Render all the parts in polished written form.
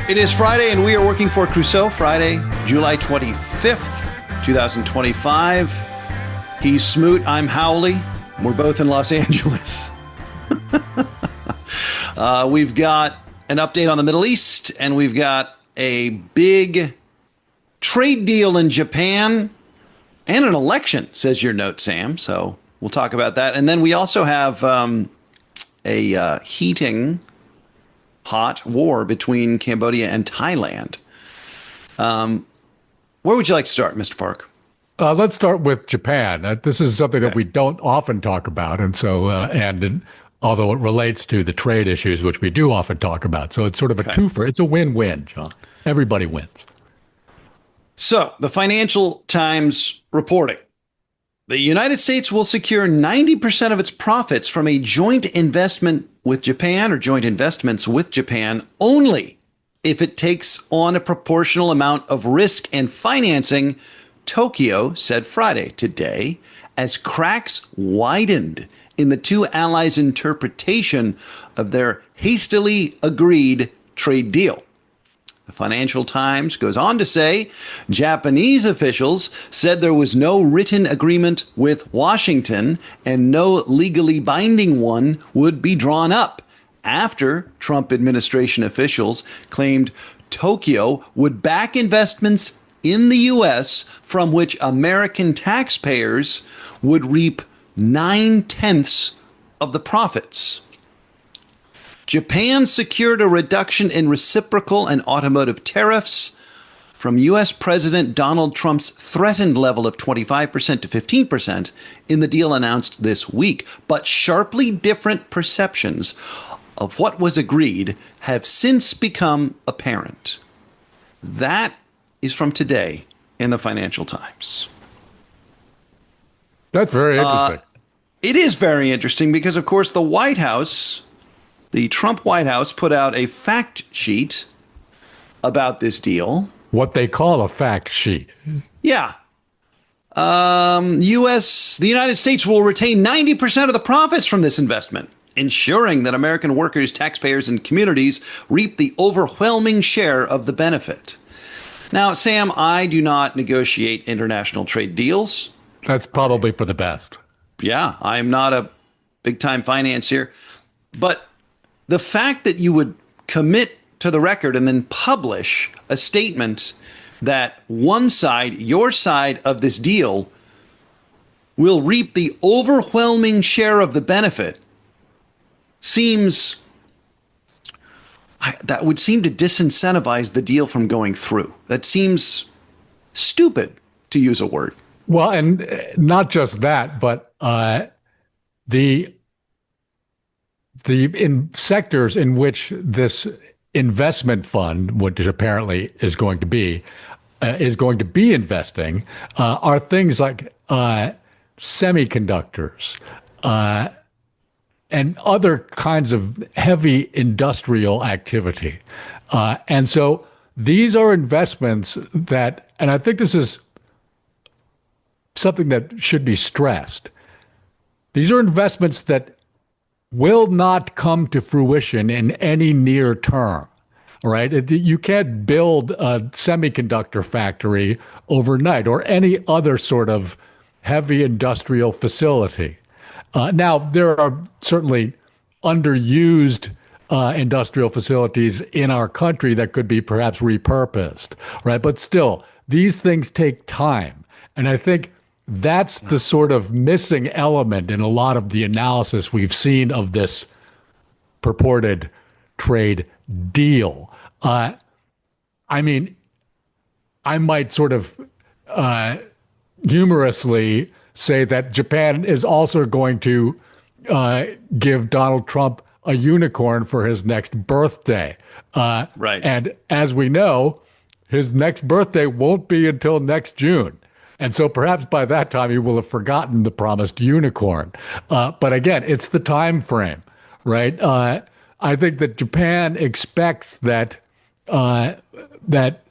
It is Friday, and we are working for Crusoe. Friday, July 25th, 2025. He's Smoot. I'm Howley. We're both in Los Angeles. We've got an update on the Middle East, and we've got a big trade deal in Japan and an election, says your note, Sam. So we'll talk about that. And then we also have a heating hot war between Cambodia and Thailand. Where would you like to start, Mr. Park? Let's start with Japan. This is something that we don't often talk about, and so although it relates to the trade issues, which we do often talk about, so it's sort of a twofer. It's a win-win, John. Everybody wins. So the Financial Times reporting: the United States will secure 90% of its profits from a joint investment with Japan, or joint investments with Japan, only if it takes on a proportional amount of risk and financing, Tokyo said Friday, today, as cracks widened in the two allies' interpretation of their hastily agreed trade deal. The Financial Times goes on to say Japanese officials said there was no written agreement with Washington and no legally binding one would be drawn up after Trump administration officials claimed Tokyo would back investments in the U.S. from which American taxpayers would reap 9/10 of the profits. Japan secured a reduction in reciprocal and automotive tariffs from U.S. President Donald Trump's threatened level of 25% to 15% in the deal announced this week. But sharply different perceptions of what was agreed have since become apparent. That is from today in the Financial Times. That's very interesting. It is very interesting because, of course, the White House, the Trump White House, put out a fact sheet about this deal. What they call a fact sheet. Yeah. The United States will retain 90% of the profits from this investment, ensuring that American workers, taxpayers, and communities reap the overwhelming share of the benefit. Now, Sam, I do not negotiate international trade deals. That's probably for the best. Yeah, I'm not a big-time financier. But the fact that you would commit to the record and then publish a statement that one side, your side of this deal, will reap the overwhelming share of the benefit seems... that would seem to disincentivize the deal from going through. That seems stupid, to use a word. Well, and not just that, but the in sectors in which this investment fund, which apparently is going to be investing, are things like semiconductors and other kinds of heavy industrial activity. And so these are investments that, and I think this is something that should be stressed, these are investments that will not come to fruition in any near term, right? You can't build a semiconductor factory overnight or any other sort of heavy industrial facility. Now, there are certainly underused industrial facilities in our country that could be perhaps repurposed, right? But still, these things take time. And I think that's the sort of missing element in a lot of the analysis we've seen of this purported trade deal. I mean, I might sort of humorously say that Japan is also going to give Donald Trump a unicorn for his next birthday. Right. And as we know, his next birthday won't be until next June. And so perhaps by that time he will have forgotten the promised unicorn. But again, it's the time frame, right? I think that Japan expects that that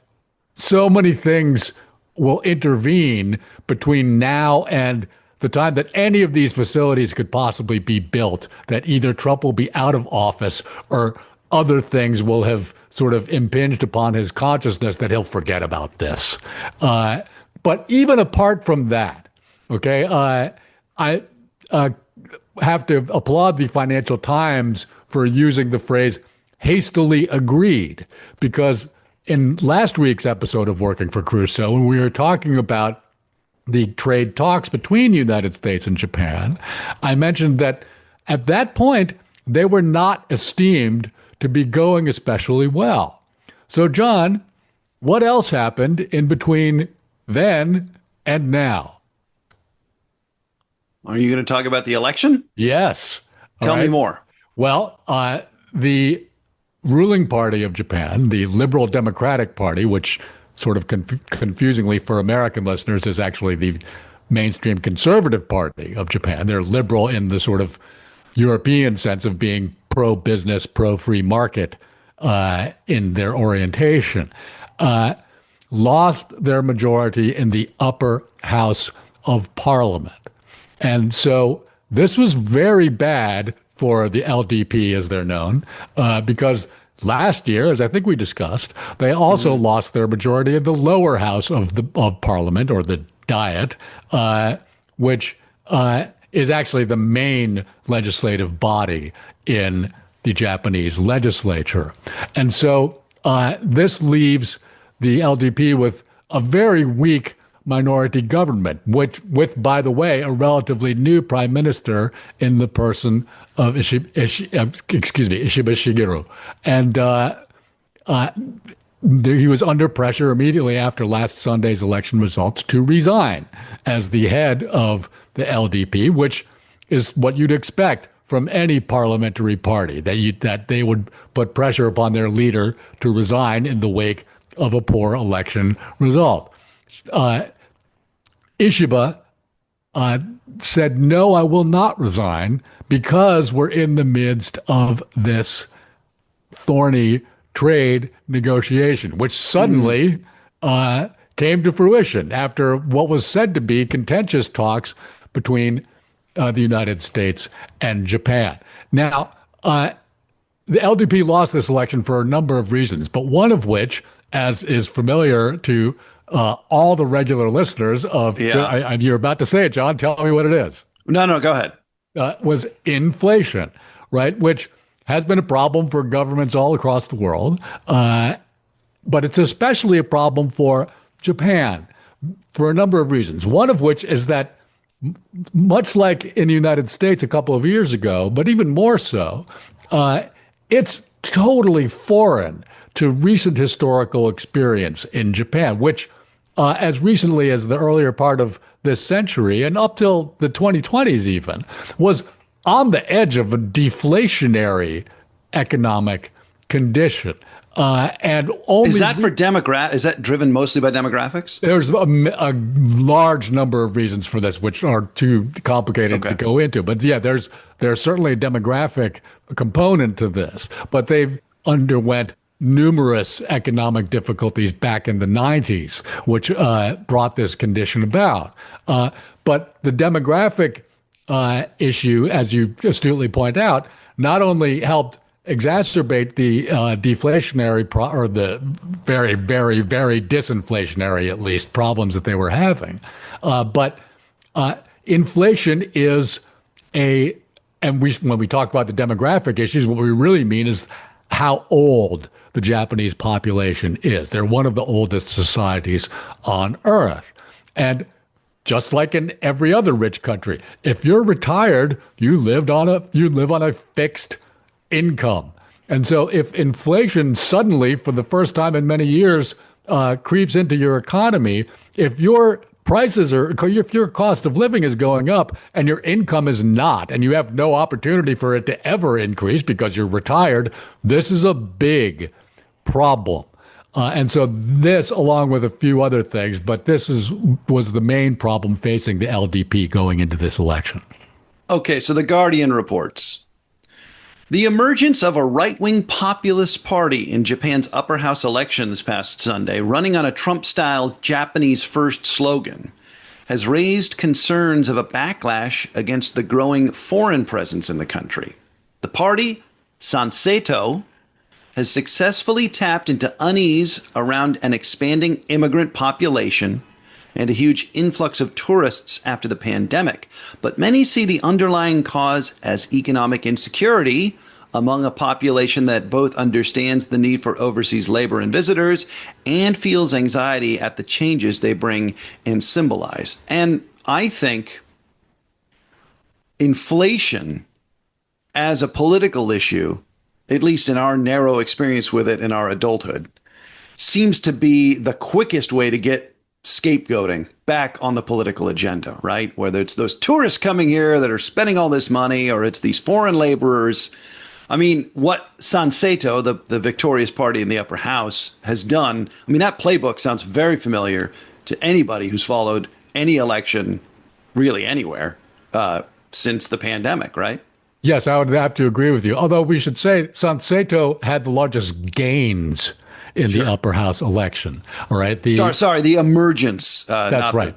so many things will intervene between now and the time that any of these facilities could possibly be built, that either Trump will be out of office or other things will have sort of impinged upon his consciousness that he'll forget about this. But even apart from that, okay, I have to applaud the Financial Times for using the phrase hastily agreed, because in last week's episode of Working for Crusoe, when we were talking about the trade talks between the United States and Japan, I mentioned that at that point, they were not esteemed to be going especially well. So, John, what else happened in between then and now? Are you going to talk about the election? Yes. All Tell me right. more. Well, the ruling party of Japan, the Liberal Democratic Party, which sort of confusingly for American listeners is actually the mainstream conservative party of Japan. They're liberal in the sort of European sense of being pro-business, pro-free market in their orientation, lost their majority in the upper house of parliament. And so this was very bad for the LDP, as they're known, because last year, as I think we discussed, they also lost their majority in the lower house of parliament, or the Diet, which is actually the main legislative body in the Japanese legislature. And so this leaves the LDP with a very weak minority government, with, by the way, a relatively new prime minister in the person of Ishiba Shigeru. And he was under pressure immediately after last Sunday's election results to resign as the head of the LDP, which is what you'd expect from any parliamentary party, that they would put pressure upon their leader to resign in the wake of a poor election result. Ishiba said, no, I will not resign because we're in the midst of this thorny trade negotiation, which suddenly came to fruition after what was said to be contentious talks between the United States and Japan. Now, the LDP lost this election for a number of reasons, but one of which, as is familiar to all the regular listeners of, you're about to say it, John, tell me what it is. No, go ahead. Was inflation, right? Which has been a problem for governments all across the world, but it's especially a problem for Japan for a number of reasons. One of which is that, much like in the United States a couple of years ago, but even more so, it's totally foreign to recent historical experience in Japan, which as recently as the earlier part of this century and up till the 2020s even, was on the edge of a deflationary economic condition. And only is that is that driven mostly by demographics? There's a large number of reasons for this, which are too complicated to go into. But yeah, there's certainly a demographic component to this. But they've underwent numerous economic difficulties back in the 90s, which brought this condition about. But the demographic issue, as you astutely point out, not only helped exacerbate the deflationary or the very, very, very disinflationary, at least, problems that they were having. But inflation is when we talk about the demographic issues, what we really mean is how old the Japanese population is. They're one of the oldest societies on Earth. And just like in every other rich country, if you're retired, you live on a fixed income. And so if inflation suddenly, for the first time in many years, creeps into your economy, if your if your cost of living is going up and your income is not, and you have no opportunity for it to ever increase because you're retired, this is a big problem. And so this, along with a few other things, but this was the main problem facing the LDP going into this election. Okay, so The Guardian reports the emergence of a right-wing populist party in Japan's upper house election this past Sunday, running on a Trump-style Japanese first slogan, has raised concerns of a backlash against the growing foreign presence in the country. The party, Sanseito, has successfully tapped into unease around an expanding immigrant population and a huge influx of tourists after the pandemic. But many see the underlying cause as economic insecurity among a population that both understands the need for overseas labor and visitors and feels anxiety at the changes they bring and symbolize. And I think inflation as a political issue, at least in our narrow experience with it in our adulthood, seems to be the quickest way to get scapegoating back on the political agenda, right? Whether it's those tourists coming here that are spending all this money, or it's these foreign laborers. I mean, what Sanseto, the victorious party in the upper house, has done, I mean, that playbook sounds very familiar to anybody who's followed any election really anywhere since the pandemic, right? Yes, I would have to agree with you. Although we should say Sanseto had the largest gains in the upper house election. All right. Sorry, the emergence. That's right.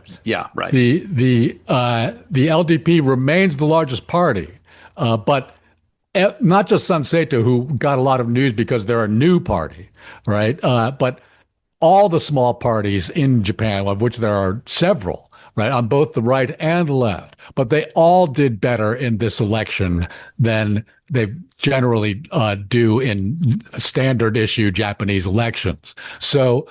Right. The LDP remains the largest party, but not just Sanseto, who got a lot of news because they're a new party, right? But all the small parties in Japan, of which there are several, right, on both the right and the left, but they all did better in this election than they generally do in standard issue Japanese elections. So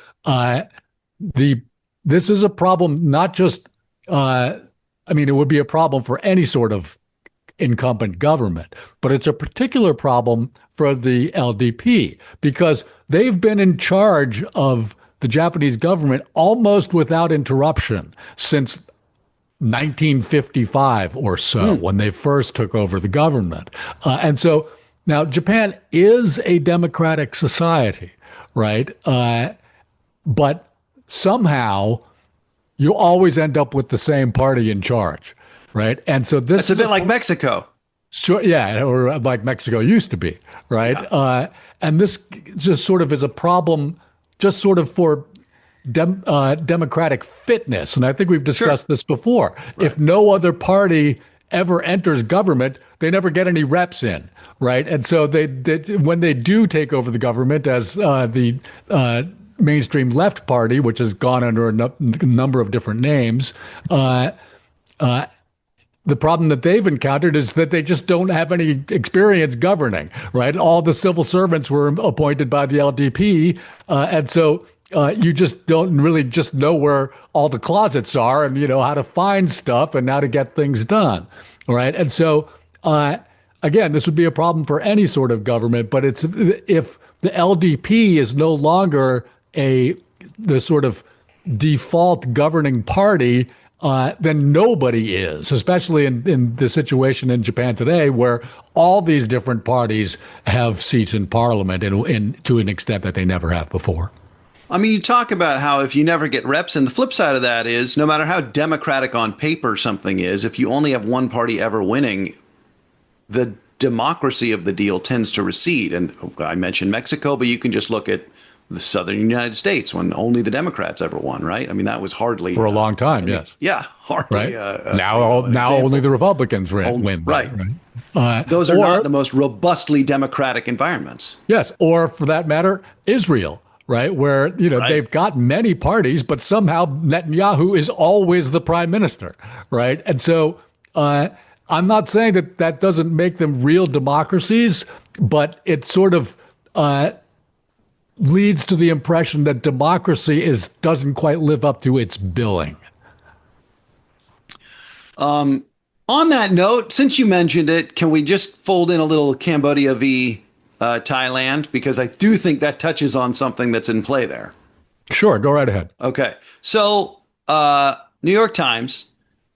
this is a problem, not just, I mean, it would be a problem for any sort of incumbent government, but it's a particular problem for the LDP because they've been in charge of the Japanese government almost without interruption since 1955 or so, when they first took over the government. And so now Japan is a democratic society, right? But somehow you always end up with the same party in charge, right? And so this is a bit like Mexico. Sure, yeah, or like Mexico used to be, right? Yeah. And this just sort of is a problem just sort of for democratic fitness. And I think we've discussed this before. Right. If no other party ever enters government, they never get any reps in, right? And so they when they do take over the government as the mainstream left party, which has gone under a number of different names, the problem that they've encountered is that they just don't have any experience governing, right? All the civil servants were appointed by the LDP, and so you just don't really just know where all the closets are and, you know, how to find stuff and how to get things done, right? And so, again, this would be a problem for any sort of government, but it's if the LDP is no longer the sort of default governing party, then nobody is, especially in the situation in Japan today, where all these different parties have seats in parliament and to an extent that they never have before. I mean, you talk about how if you never get reps, and the flip side of that is no matter how democratic on paper something is, if you only have one party ever winning, the democracy of the deal tends to recede. And I mentioned Mexico, but you can just look at the southern United States when only the Democrats ever won, right? I mean, that was hardly for a long time. Yes. Yeah. Hardly. Right. Now only the Republicans win. Right. Those are not the most robustly democratic environments. Yes. Or for that matter, Israel, right? Where, you know, they've got many parties, but somehow Netanyahu is always the prime minister. Right. And so I'm not saying that doesn't make them real democracies, but it sort of leads to the impression that democracy doesn't quite live up to its billing. On that note, since you mentioned it, can we just fold in a little Cambodia v. Thailand? Because I do think that touches on something that's in play there. Sure, go right ahead. Okay. So, New York Times,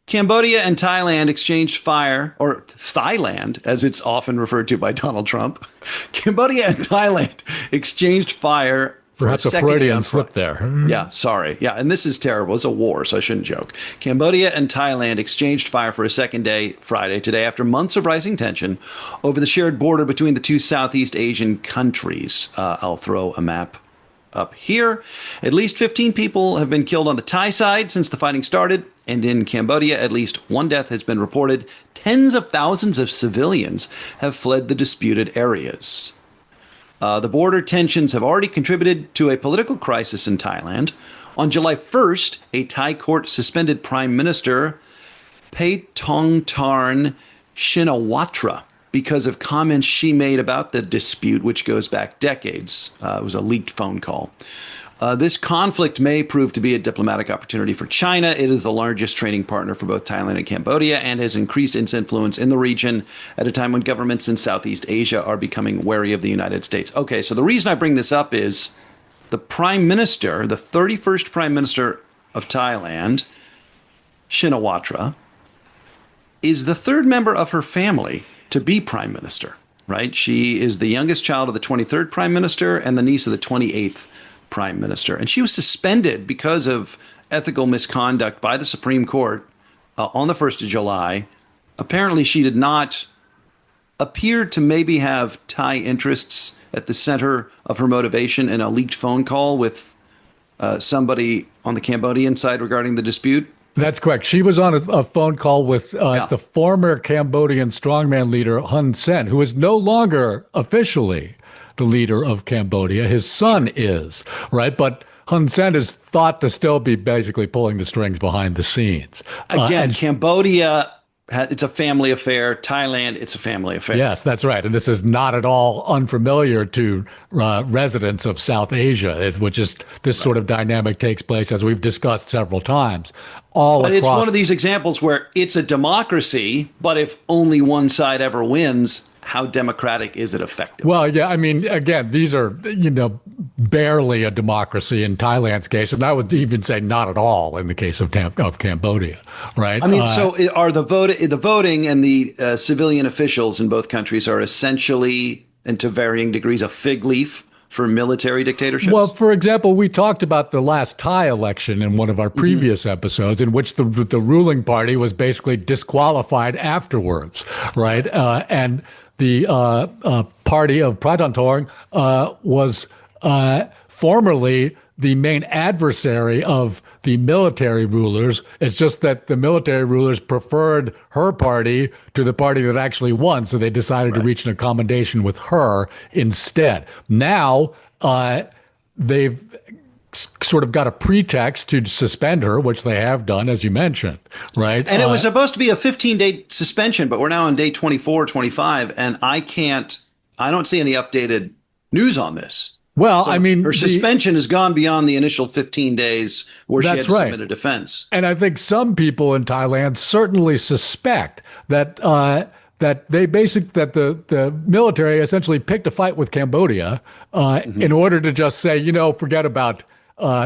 Cambodia and Thailand exchanged fire, or Thailand, as it's often referred to by Donald Trump. Cambodia and Thailand exchanged fire. Perhaps a Freudian slip there. Yeah, sorry. Yeah, and this is terrible. It's a war, so I shouldn't joke. Cambodia and Thailand exchanged fire for a second day Friday today after months of rising tension over the shared border between the two Southeast Asian countries. I'll throw a map up here. At least 15 people have been killed on the Thai side since the fighting started. And in Cambodia, at least one death has been reported. Tens of thousands of civilians have fled the disputed areas. The border tensions have already contributed to a political crisis in Thailand. On July 1st, a Thai court suspended Prime Minister Paetongtarn Shinawatra because of comments she made about the dispute, which goes back decades. It was a leaked phone call. This conflict may prove to be a diplomatic opportunity for China. It is the largest trading partner for both Thailand and Cambodia and has increased its influence in the region at a time when governments in Southeast Asia are becoming wary of the United States. Okay, so the reason I bring this up is the prime minister, the 31st prime minister of Thailand, Shinawatra, is the third member of her family to be prime minister, right? She is the youngest child of the 23rd prime minister and the niece of the 28th prime minister. And she was suspended because of ethical misconduct by the Supreme Court on the 1st of July. Apparently, she did not appear to maybe have Thai interests at the center of her motivation in a leaked phone call with somebody on the Cambodian side regarding the dispute. That's correct. She was on a phone call with the former Cambodian strongman leader, Hun Sen, who is no longer officially the leader of Cambodia. His son is, right? But Hun Sen is thought to still be basically pulling the strings behind the scenes. Again, Cambodia, it's a family affair. Thailand, it's a family affair. Yes, that's right. And this is not at all unfamiliar to residents of South Asia, which is this sort of dynamic takes place, as we've discussed several times, all but across. It's one of these examples where it's a democracy, but if only one side ever wins, how democratic is it effective? Well, yeah, I mean, again, these are, barely a democracy in Thailand's case, and I would even say not at all in the case of Cambodia, right? I mean, so are the voting and the civilian officials in both countries are essentially, and to varying degrees, a fig leaf for military dictatorships? Well, for example, we talked about the last Thai election in one of our previous episodes, in which the ruling party was basically disqualified afterwards, right? And the party of Pradantorn was formerly the main adversary of the military rulers. It's just that the military rulers preferred her party to the party that actually won, so they decided to reach an accommodation with her instead. Now, they've sort of got a pretext to suspend her, which they have done, as you mentioned, right? And it was supposed to be a 15-day suspension, but we're now on day 24, 25, and I don't see any updated news on this. Well, so I mean, her suspension has gone beyond the initial 15 days where she had to submit a defense. And I think some people in Thailand certainly suspect that that the military essentially picked a fight with Cambodia in order to just say, forget about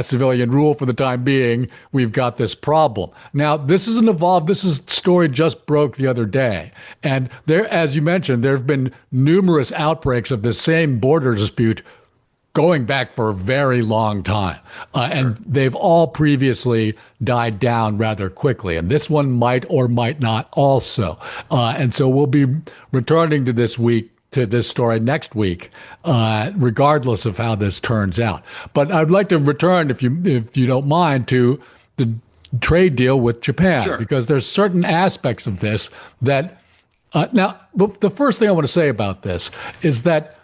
civilian rule for the time being. We've got this problem. Now, this isn't evolved. This story just broke the other day. And there, as you mentioned, there have been numerous outbreaks of the same border dispute going back for a very long time. And they've all previously died down rather quickly. And this one might or might not also. And so we'll be returning to this story next week, regardless of how this turns out. But I'd like to return, if you don't mind, to the trade deal with Japan, because there's certain aspects of this that now, the first thing I want to say about this is that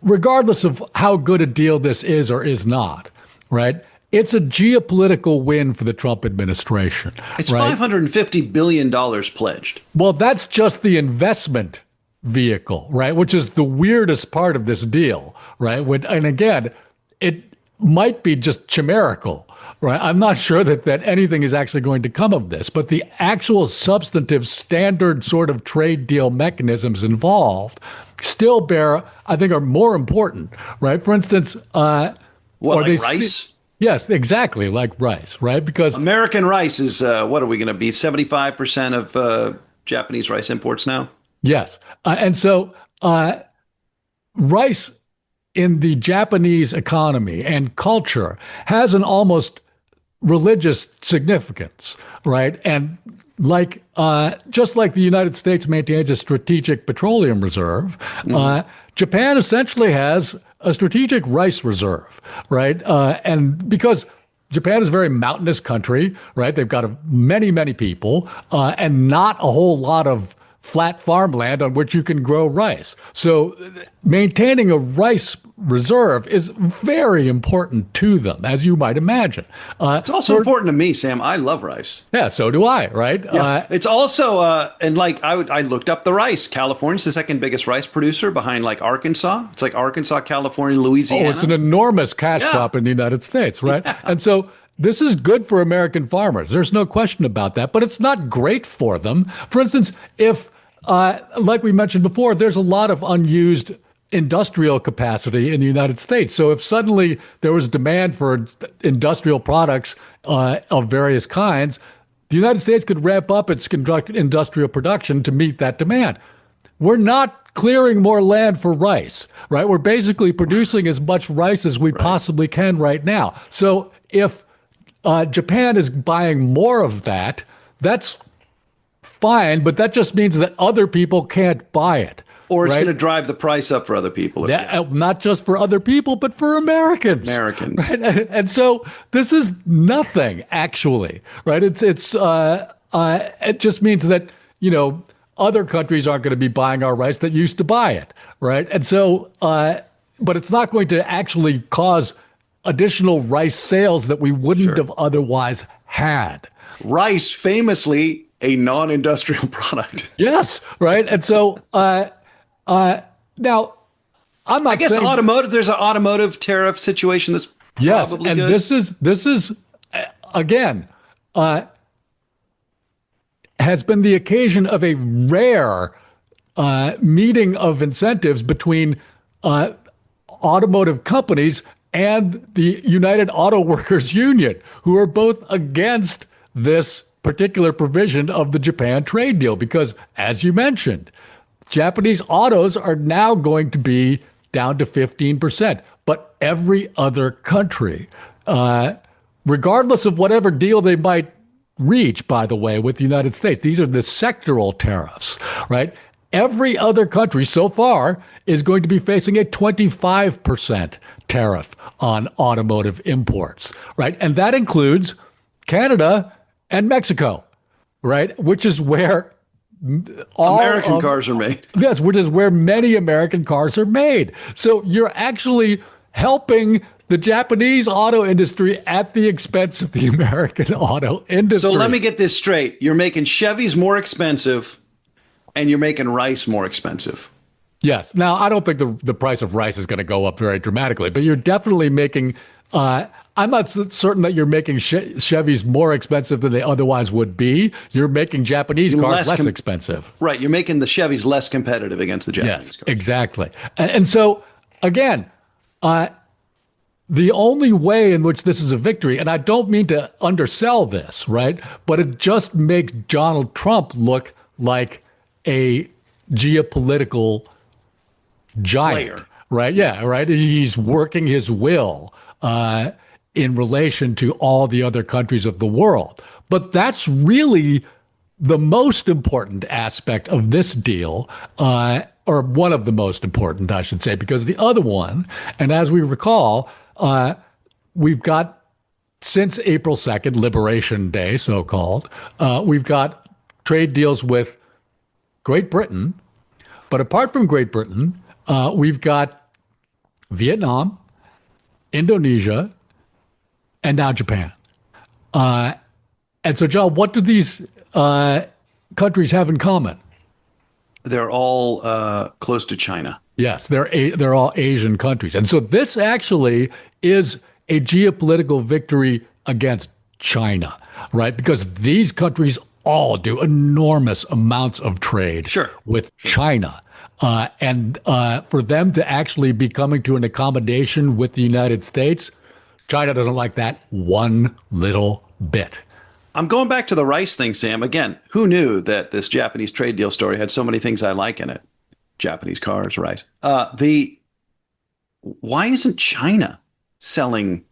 regardless of how good a deal this is or is not, right? It's a geopolitical win for the Trump administration. It's right? $550 billion pledged. Well, that's just the investment vehicle, right? Which is the weirdest part of this deal, right? And again, it might be just chimerical, right? I'm not sure that anything is actually going to come of this, but the actual substantive standard sort of trade deal mechanisms involved still I think, are more important, right? For instance, like rice? Yes, exactly, like rice, right? Because American rice is, what are we going to be, 75% of Japanese rice imports now? Yes. And so rice in the Japanese economy and culture has an almost religious significance, right? And just like the United States maintains a strategic petroleum reserve, Japan essentially has a strategic rice reserve, right? And because Japan is a very mountainous country, right? They've got many, many people and not a whole lot of flat farmland on which you can grow rice. So maintaining a rice reserve is very important to them, as you might imagine. It's also important to me, Sam. I love rice. Yeah, so do I, right? Yeah, it's also, and like I looked up the rice. California's the second biggest rice producer behind like Arkansas. It's like Arkansas, California, Louisiana. Oh, it's an enormous cash crop in the United States, right? Yeah. And so this is good for American farmers. There's no question about that, but it's not great for them. For instance, if like we mentioned before, there's a lot of unused industrial capacity in the United States. So if suddenly there was demand for industrial products of various kinds, the United States could ramp up its industrial production to meet that demand. We're not clearing more land for rice, right? We're basically producing as much rice as we possibly can right now. So if Japan is buying more of that, that's fine, but that just means that other people can't buy it. Or it's going to drive the price up for other people. Not just for other people, but for Americans. Right? And so this is nothing, actually, right? It just means that, other countries aren't going to be buying our rice that used to buy it, right? And so, but it's not going to actually cause additional rice sales that we wouldn't have otherwise had. Rice, famously a non-industrial product. Yes, right. And so now I'm not. I guess saying, automotive. There's an automotive tariff situation that's probably and good. This is again has been the occasion of a rare meeting of incentives between automotive companies and the United Auto Workers Union, who are both against this particular provision of the Japan trade deal, because, as you mentioned, Japanese autos are now going to be down to 15%. But every other country, regardless of whatever deal they might reach, by the way, with the United States, these are the sectoral tariffs, right? Every other country so far is going to be facing a 25% tariff on automotive imports, right? And that includes Canada and Mexico, right? Which is where all American cars are made. Yes, which is where many American cars are made. So you're actually helping the Japanese auto industry at the expense of the American auto industry. So let me get this straight. You're making Chevys more expensive and you're making rice more expensive. Yes. Now, I don't think the price of rice is going to go up very dramatically, but you're definitely making I'm not certain that you're making Chevys more expensive than they otherwise would be. You're making Japanese cars less expensive. Right. You're making the Chevys less competitive against the Japanese cars. Exactly. And so, again, the only way in which this is a victory, and I don't mean to undersell this, right, but it just makes Donald Trump look like a geopolitical giant, right? Yeah, right. He's working his will in relation to all the other countries of the world. But that's really the most important aspect of this deal, or one of the most important, I should say, because the other one, and as we recall, we've got, since April 2nd, Liberation Day, so-called, we've got trade deals with Great Britain. But apart from Great Britain, we've got Vietnam, Indonesia, and now Japan. And so, John, what do these countries have in common? They're all close to China. Yes, they're all Asian countries. And so this actually is a geopolitical victory against China, right? Because these countries all do enormous amounts of trade with China. And for them to actually be coming to an accommodation with the United States, China doesn't like that one little bit. I'm going back to the rice thing, Sam. Again, who knew that this Japanese trade deal story had so many things I like in it? Japanese cars, rice. Why isn't China selling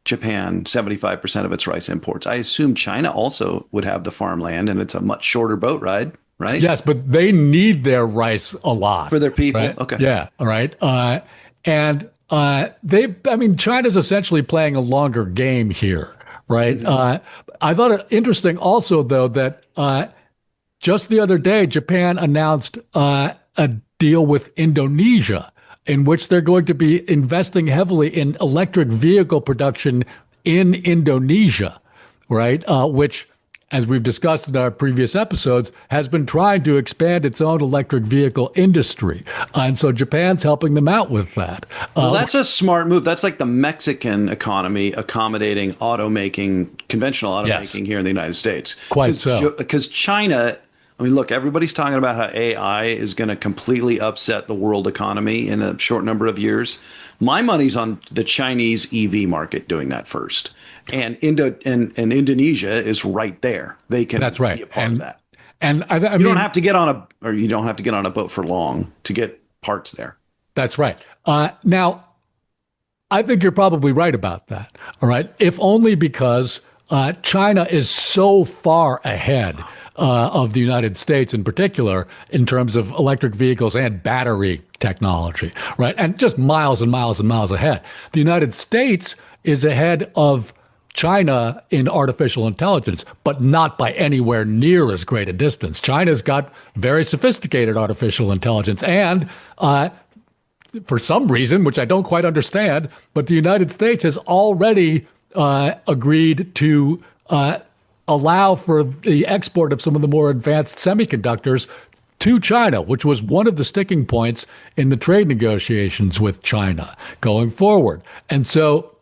Japan 75% of its rice imports? I assume China also would have the farmland, and it's a much shorter boat ride, right? Yes, but they need their rice a lot. For their people? Right? Okay. Yeah, all right. China's essentially playing a longer game here, right? Mm-hmm. I thought it interesting also, though, that just the other day, Japan announced a deal with Indonesia in which they're going to be investing heavily in electric vehicle production in Indonesia, right? Which, as we've discussed in our previous episodes, has been trying to expand its own electric vehicle industry. And so Japan's helping them out with that. Well, that's a smart move. That's like the Mexican economy accommodating automaking, conventional automaking here in the United States. Quite so. Because China, I mean, look, everybody's talking about how AI is going to completely upset the world economy in a short number of years. My money's on the Chinese EV market doing that first. And Indonesia is right there. They can That's right. be a part of that. And I mean, you don't have to get on a boat for long to get parts there. That's right. Now, I think you're probably right about that. All right. If only because China is so far ahead of the United States in particular in terms of electric vehicles and battery technology, right? And just miles and miles and miles ahead. The United States is ahead of China in artificial intelligence, but not by anywhere near as great a distance. China's got very sophisticated artificial intelligence, and for some reason, which I don't quite understand, but the United States has already agreed to allow for the export of some of the more advanced semiconductors to China, which was one of the sticking points in the trade negotiations with China going forward. And so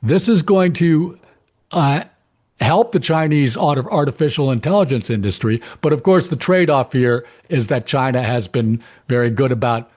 this is going to help the Chinese artificial intelligence industry. But of course, the trade-off here is that China has been very good about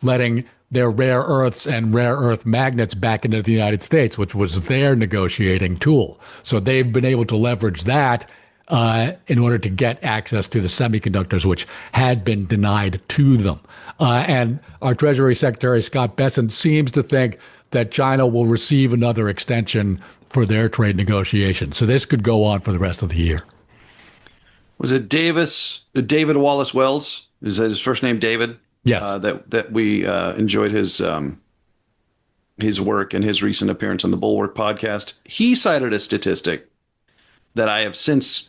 letting their rare earths and rare earth magnets back into the United States, which was their negotiating tool. So they've been able to leverage that in order to get access to the semiconductors, which had been denied to them. And our Treasury Secretary, Scott Bessent, seems to think that China will receive another extension for their trade negotiations. So this could go on for the rest of the year. Was it David Wallace Wells? Is that his first name, David? Yes. That we enjoyed his work and his recent appearance on the Bulwark podcast. He cited a statistic that I have since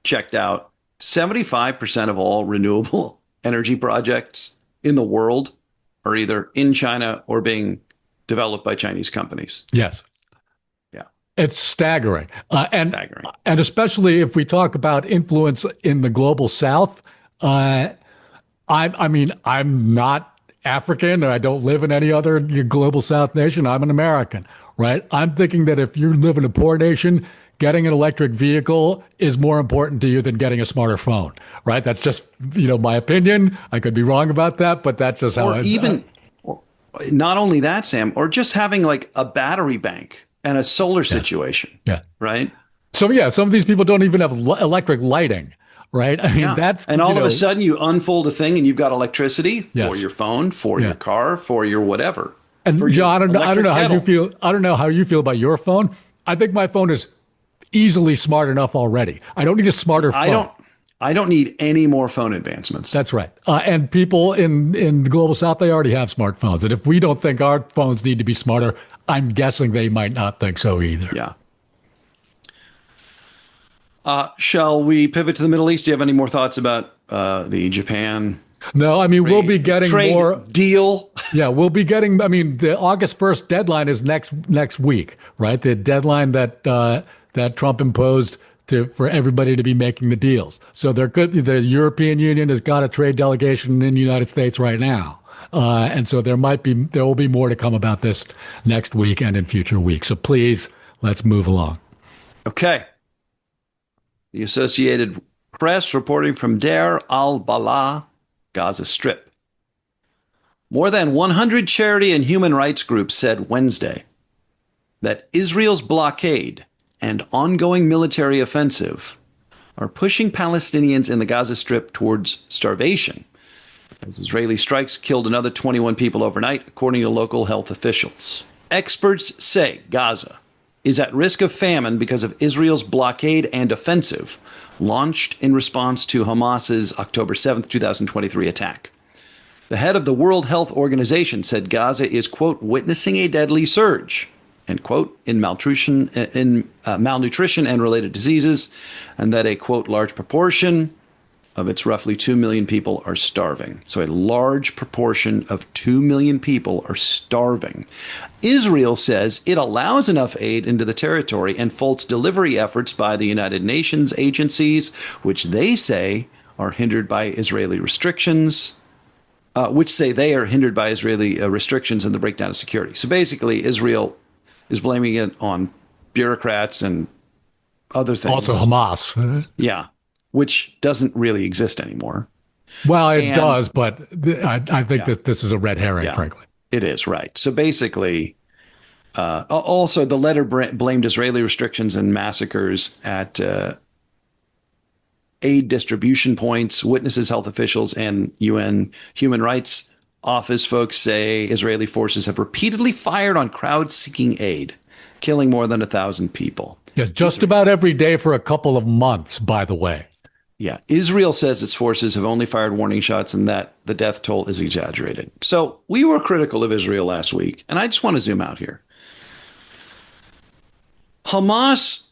checked out. 75% of all renewable energy projects in the world are either in China or being developed by Chinese companies. Yes. Yeah. It's staggering. Staggering. And especially if we talk about influence in the global South, I mean, I'm not African, or I don't live in any other global South nation. I'm an American, right? I'm thinking that if you live in a poor nation, getting an electric vehicle is more important to you than getting a smarter phone, right? That's just, my opinion. I could be wrong about that, but that's just how not only that, Sam, or just having like a battery bank and a solar situation. Yeah. Right. So, some of these people don't even have electric lighting. Right. I mean, that's. And all of a sudden you unfold a thing and you've got electricity for your phone, for your car, for your whatever. And John, I don't know how you feel. I don't know how you feel about your phone. I think my phone is easily smart enough already. I don't need a smarter phone. I don't need any more phone advancements. That's right. And people in the global South, they already have smartphones. And if we don't think our phones need to be smarter, I'm guessing they might not think so either. Yeah. Shall we pivot to the Middle East? Do you have any more thoughts about the Japan? No, I mean, we'll be getting trade more deal. Yeah, we'll be getting. I mean, the August 1st deadline is next week, right? The deadline that Trump imposed for everybody to be making the deals. So the European Union has got a trade delegation in the United States right now. And so there will be more to come about this next week and in future weeks. So please, let's move along. Okay. The Associated Press reporting from Deir al-Balah, Gaza Strip. More than 100 charity and human rights groups said Wednesday that Israel's blockade and ongoing military offensive are pushing Palestinians in the Gaza Strip towards starvation, as Israeli strikes killed another 21 people overnight, according to local health officials. Experts say Gaza is at risk of famine because of Israel's blockade and offensive, launched in response to Hamas's October 7th, 2023 attack. The head of the World Health Organization said Gaza is, quote, witnessing a deadly surge end quote, in malnutrition and related diseases, and that a, quote, large proportion of its roughly 2 million people are starving. So a large proportion of 2 million people are starving. Israel says it allows enough aid into the territory and faults delivery efforts by the United Nations agencies, which they say are hindered by Israeli restrictions, and the breakdown of security. So basically, Israel is blaming it on bureaucrats and other things. Also Hamas. Yeah, which doesn't really exist anymore. Well, it does, but I think that this is a red herring, frankly. It is, right. So basically, also the letter blamed Israeli restrictions and massacres at aid distribution points. Witnesses, health officials, and UN Human Rights Office folks say Israeli forces have repeatedly fired on crowds seeking aid, killing more than 1,000 people. Yes, just about every day for a couple of months, by the way. Yeah, Israel says its forces have only fired warning shots and that the death toll is exaggerated. So we were critical of Israel last week, and I just want to zoom out here. Hamas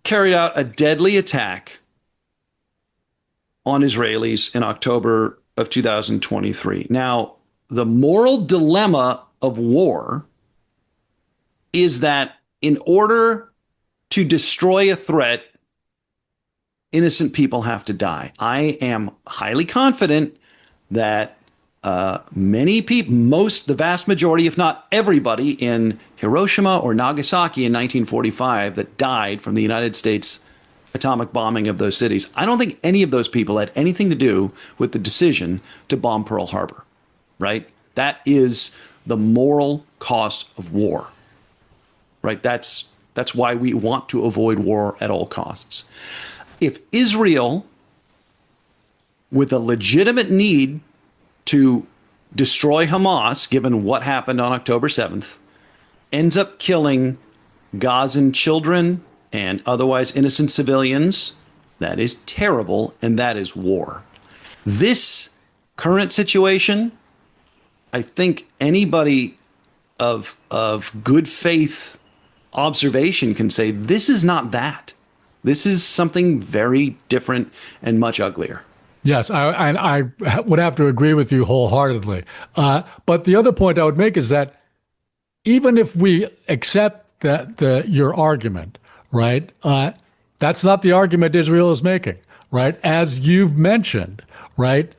carried out a deadly attack on Israelis in October of 2023. Now, the moral dilemma of war is that in order to destroy a threat, innocent people have to die. I am highly confident that many people, the vast majority, if not everybody in Hiroshima or Nagasaki in 1945 that died from the United States atomic bombing of those cities, I don't think any of those people had anything to do with the decision to bomb Pearl Harbor, right? That is the moral cost of war, right? That's why we want to avoid war at all costs. If Israel, with a legitimate need to destroy Hamas, given what happened on October 7th, ends up killing Gazan children and otherwise innocent civilians, that is terrible, and that is war. This current situation, I think anybody of good faith observation can say this is not that. This is something very different and much uglier. Yes, I would have to agree with you wholeheartedly. But the other point I would make is that even if we accept your argument, right, that's not the argument Israel is making, right? As you've mentioned, right,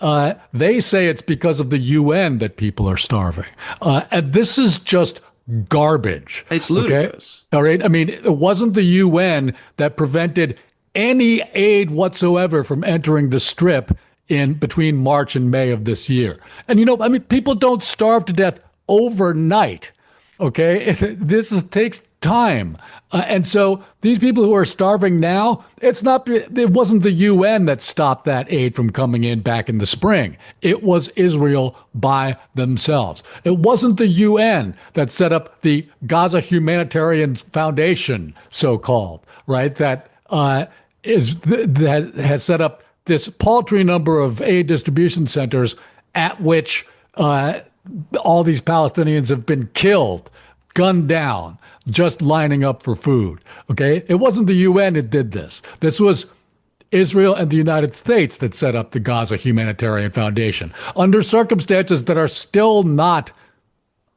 they say it's because of the UN that people are starving. And this is just garbage. It's ludicrous. Okay? All right. I mean, it wasn't the UN that prevented any aid whatsoever from entering the Strip in between March and May of this year. And, I mean, people don't starve to death overnight. Okay. Takes time. And so these people who are starving now, it wasn't the UN that stopped that aid from coming in back in the spring. It was Israel by themselves. It wasn't the UN that set up the Gaza Humanitarian Foundation, so-called, right? That has set up this paltry number of aid distribution centers at which all these Palestinians have been killed, gunned down, just lining up for food. Okay? It wasn't the UN that did this. This was Israel and the United States that set up the Gaza Humanitarian Foundation under circumstances that are still not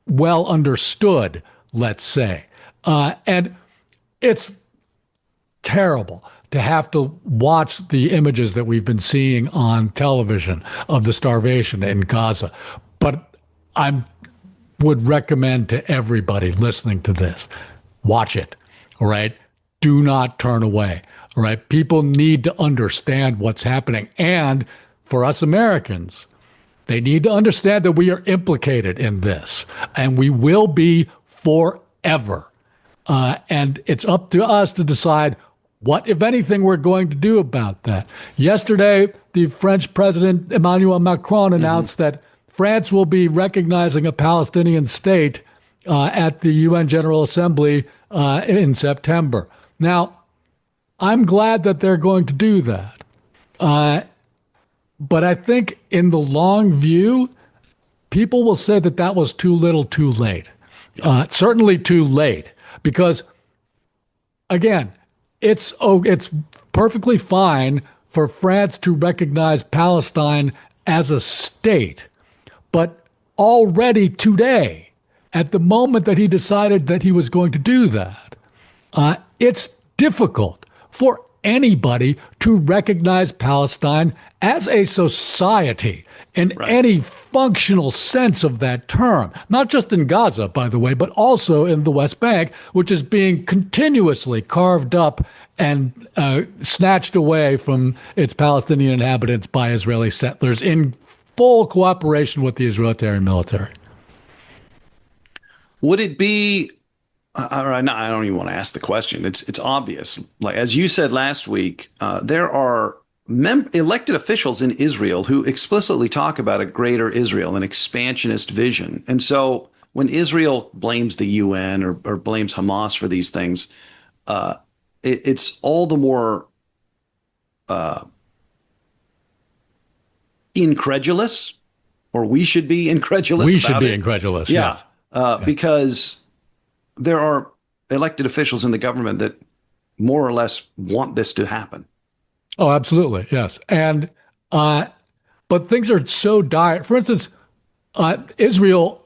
well understood, let's say. And it's terrible to have to watch the images that we've been seeing on television of the starvation in Gaza. But I would recommend to everybody listening to this, watch it, all right? Do not turn away, all right? People need to understand what's happening. And for us Americans, they need to understand that we are implicated in this, and we will be forever. And it's up to us to decide what, if anything, we're going to do about that. Yesterday, the French President Emmanuel Macron announced that France will be recognizing a Palestinian state at the UN General Assembly in September. Now, I'm glad that they're going to do that. But I think in the long view, people will say that was too little too late. Certainly too late. because again, it's perfectly fine for France to recognize Palestine as a state, but already today, at the moment that he decided that he was going to do that, it's difficult for anybody to recognize Palestine as a society in any functional sense of that term, not just in Gaza, by the way, but also in the West Bank, which is being continuously carved up and snatched away from its Palestinian inhabitants by Israeli settlers in full cooperation with the Israeli military. Would it be, I don't even want to ask the question. It's obvious. Like, as you said last week, there are elected officials in Israel who explicitly talk about a greater Israel, an expansionist vision. And so when Israel blames the UN or blames Hamas for these things, it's all the more incredulous, or we should be incredulous. We should be incredulous, yeah. Yes. Because there are elected officials in the government that more or less want this to happen. Oh, absolutely. Yes. And, but things are so dire. For instance, Israel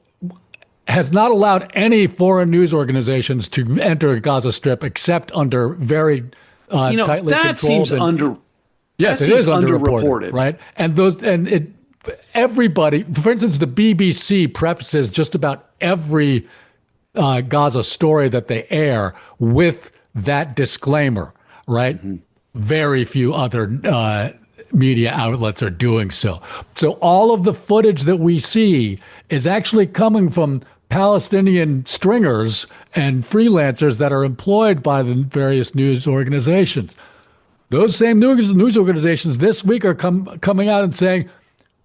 has not allowed any foreign news organizations to enter Gaza Strip except under very tightly that controlled. Seems under. Yes, it is underreported, right? And everybody, for instance, the BBC prefaces just about every Gaza story that they air with that disclaimer, right? Mm-hmm. Very few other media outlets are doing so. So all of the footage that we see is actually coming from Palestinian stringers and freelancers that are employed by the various news organizations. Those same news organizations this week are coming out and saying,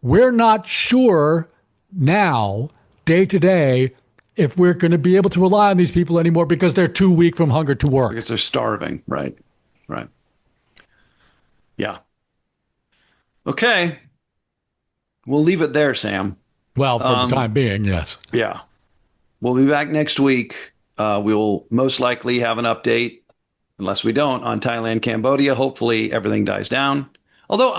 we're not sure now, day to day, if we're going to be able to rely on these people anymore because they're too weak from hunger to work. Because they're starving. Right. Yeah. Okay. We'll leave it there, Sam. Well, for the time being, yes. Yeah. We'll be back next week. We'll most likely have an update, unless we don't, on Thailand, Cambodia. Hopefully everything dies down. Although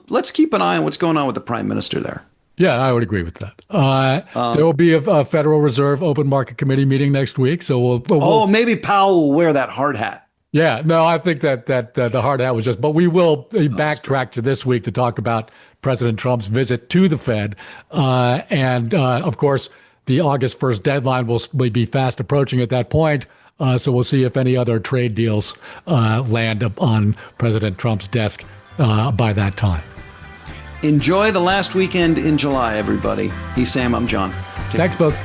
let's keep an eye on what's going on with the prime minister there. Yeah, I would agree with that. There will be a Federal Reserve Open Market Committee meeting next week. So maybe Powell will wear that hard hat. Yeah, no, I think that the hard hat was just, but we will backtrack to this week to talk about President Trump's visit to the Fed. And of course, the August 1st deadline will be fast approaching at that point. So we'll see if any other trade deals land on President Trump's desk by that time. Enjoy the last weekend in July, everybody. He's Sam, I'm John. Thanks, folks.